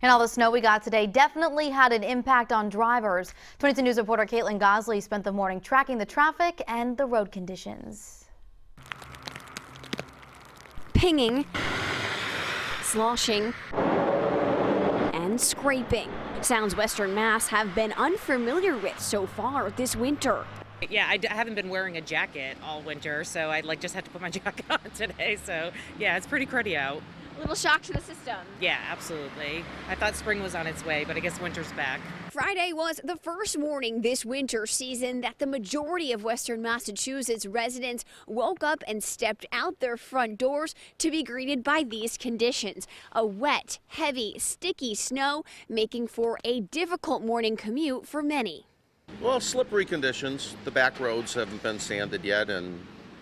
And all the snow we got today definitely had an impact on drivers. 22 News reporter Caitlin Gosley spent the morning tracking the traffic and the road conditions. Pinging, sloshing, and scraping. Sounds Western Mass have been unfamiliar with so far this winter. Yeah, I haven't been wearing a jacket all winter, so I just had to put my jacket on today. So yeah, it's pretty cruddy out. A little shock to the system. Yeah, absolutely. I thought spring was on its way, but I guess winter's back. Friday was the first morning this winter season that the majority of Western Massachusetts residents woke up and stepped out their front doors to be greeted by these conditions. A wet, heavy, sticky snow making for a difficult morning commute for many. Well, slippery conditions. The back roads haven't been sanded yet, and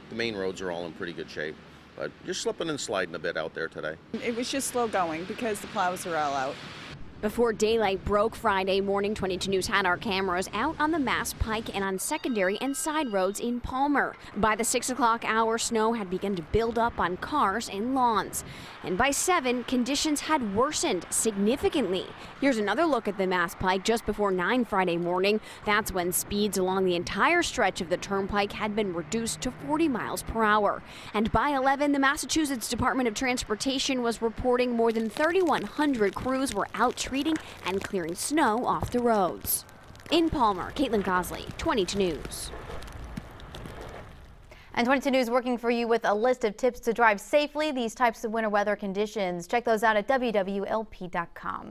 the main roads are all in pretty good shape. But just slipping and sliding a bit out there today. It was just slow going because the plows are all out. Before daylight broke Friday morning, 22 News had our cameras out on the Mass Pike and on secondary and side roads in Palmer. By the 6 o'clock hour, snow had begun to build up on cars and lawns. And by 7, conditions had worsened significantly. Here's another look at the Mass Pike just before 9 Friday morning. That's when speeds along the entire stretch of the Turnpike had been reduced to 40 miles per hour. And by 11, the Massachusetts Department of Transportation was reporting more than 3,100 crews were out treating and clearing snow off the roads. In Palmer, Caitlin Gosley, 22 News. And 22 News working for you with a list of tips to drive safely these types of winter weather conditions. Check those out at wwlp.com.